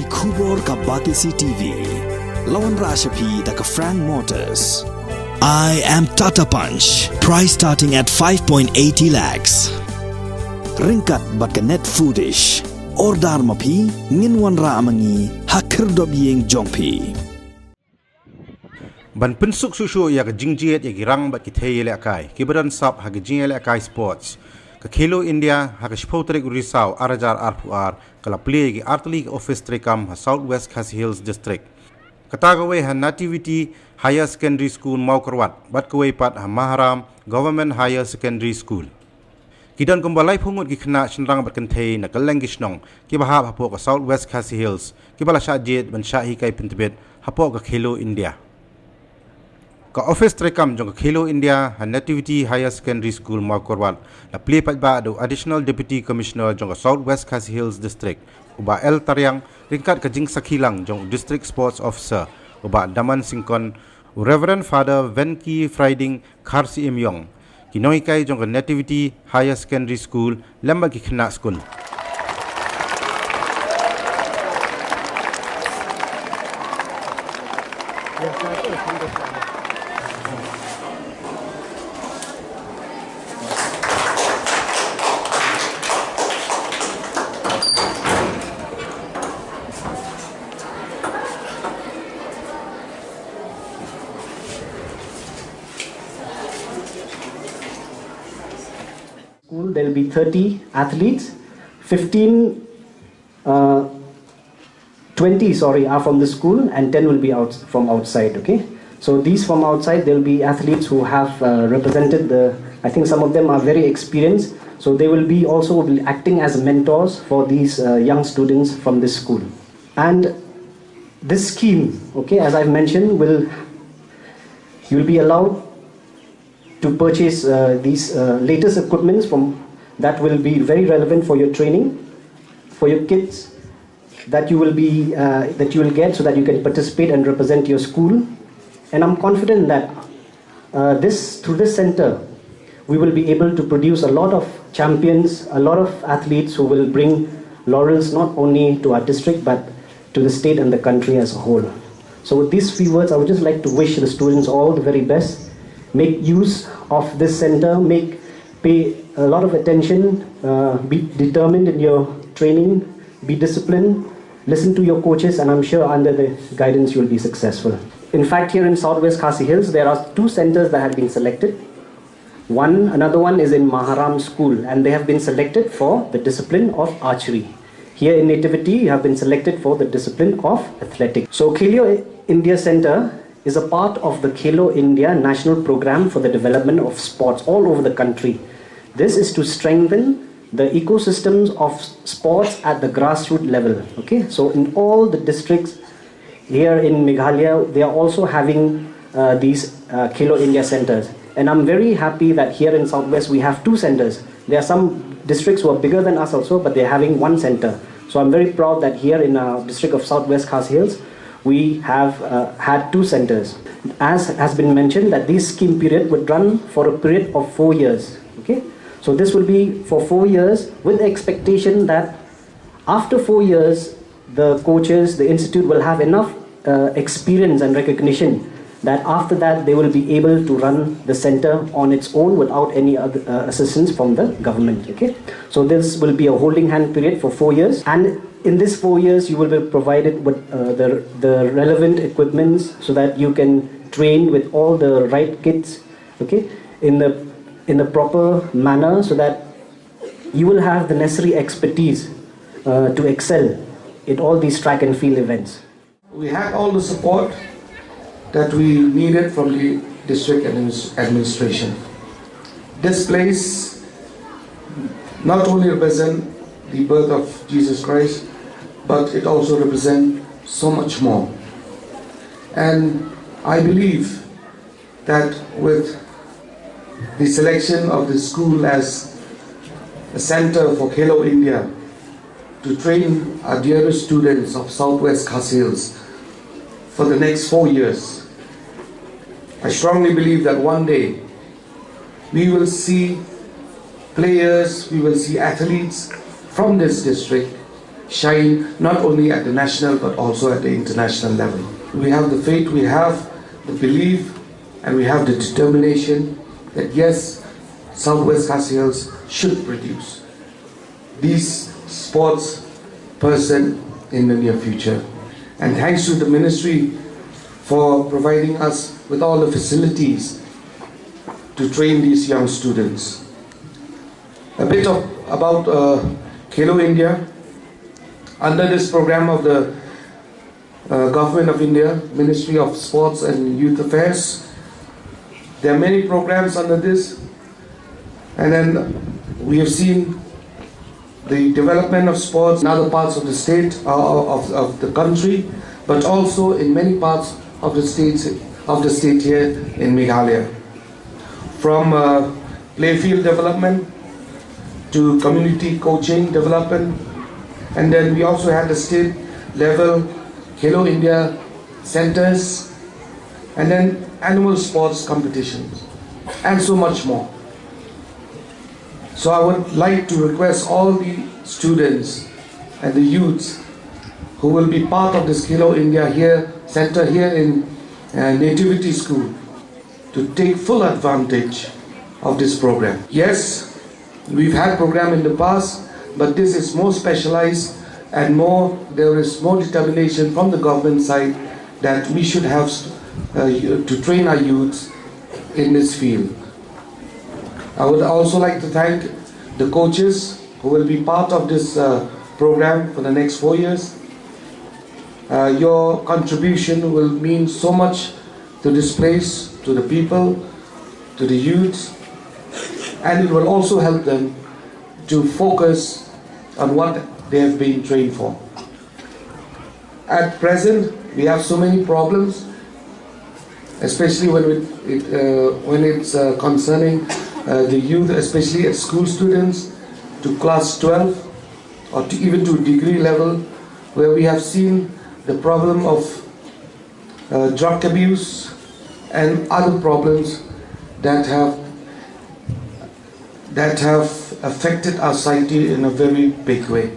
Kubor ka Batisi TV. Lawan Rashapi da ka Frank Motors. I am Tata Punch. Price starting at 5.80 lakhs. Ringkat bat ka net foodish. Ordar mapi nginwan ra amangi hakir dobyeng jongpi. Ban pensuk susu ya ke jingjiet ya girang bat kita Ïalehkai kibaran sab ha ke Ïalehkai sports ke Khelo India ha ke Spotrik Risau arajar arpuar kala Plie ki artli office Treikam ha Southwest Khasi Hills district katagawe ha Nativity Higher Secondary School Maukarwat bat kawai pat ha Maharam Government Higher Secondary School kidan kumbalai pungut ki Khynnah shenrang bat kentei na kalengishnong ki bahab ha po ka Southwest Khasi Hills ki bala syajet ban Ïalehkai Pyntbit ha po ka Khelo India ka office Treikam jong Khelo India ha Nativity Higher Secondary School Maukarwat la Plie pat ba do additional deputy commissioner jong Southwest Khasi Hills district uba El Taryang ringkat ka jing sakhilang jong district sports officer uba Daman Singkon Reverend Father Venki Friding Kharsi Imyong Ïalehkai jong Nativity Higher Secondary School lamba ki Khynnah school There will be 30 athletes, 20 are from the school and 10 will be from outside, okay? So these from outside, there will be athletes who have represented I think some of them are very experienced, so they will be also acting as mentors for these young students from this school. And this scheme, okay, as I've mentioned, you will be allowed to purchase these latest equipments that will be very relevant for your training, for your kids, that you will get so that you can participate and represent your school. And I'm confident that through this center, we will be able to produce a lot of champions, a lot of athletes who will bring laurels not only to our district but to the state and the country as a whole. So with these few words, I would just like to wish the students all the very best. Make use of this center, pay a lot of attention, be determined in your training, be disciplined, listen to your coaches, and I'm sure under the guidance you will be successful. In fact, here in Southwest Khasi Hills, there are 2 centers that have been selected. Another one is in Maharam School, and they have been selected for the discipline of archery. Here in Nativity, you have been selected for the discipline of athletics. So Khelo India Center is a part of the Khelo India National Program for the development of sports all over the country. This is to strengthen the ecosystems of sports at the grassroots level. Okay, so in all the districts here in Meghalaya, they are also having these Khelo India centers. And I'm very happy that here in Southwest we have 2 centers. There are some districts who are bigger than us also, but they're having 1 center. So I'm very proud that here in our district of Southwest Khasi Hills, we have had 2 centers. As has been mentioned, that this scheme period would run for a period of 4 years. Okay, so this will be for 4 years with the expectation that after 4 years, the coaches, the institute will have enough experience and recognition that after that they will be able to run the center on its own without any other assistance from the government. Okay, so this will be a holding hand period for 4 years, and in this 4 years you will be provided with the relevant equipments so that you can train with all the right kits, okay, in the proper manner, so that you will have the necessary expertise to excel in all these track and field events. We had all the support that we needed from the district administration. This place not only represents the birth of Jesus Christ, but it also represents so much more. And I believe that with the selection of the school as a center for Khelo India to train our dearest students of Southwest Khasi Hills for the next 4 years, I strongly believe that one day we will see players, we will see athletes from this district shine not only at the national but also at the international level. We have the faith, we have the belief, and we have the determination that yes, Southwest Khasi Hills should produce these sports person in the near future. And thanks to the ministry for providing us with all the facilities to train these young students. A bit about Khelo India. Under this program of the Government of India, Ministry of Sports and Youth Affairs, there are many programs under this, and then we have seen the development of sports in other parts of the state, of the country, but also in many parts of the state here in Meghalaya. From playfield development to community coaching development, and then we also had the state level Khelo India centers, and then animal sports competitions, and so much more. So I would like to request all the students and the youths who will be part of this Khelo India center here in Nativity School to take full advantage of this program. Yes, we've had program in the past, but this is more specialized and there is more determination from the government side that we should have to train our youths in this field. I would also like to thank the coaches who will be part of this program for the next 4 years. Your contribution will mean so much to this place, to the people, to the youths, and it will also help them to focus on what they have been trained for. At present, we have so many problems, especially when it's concerning the youth, especially at school students to class 12 or even to degree level, where we have seen the problem of drug abuse and other problems that have affected our society in a very big way.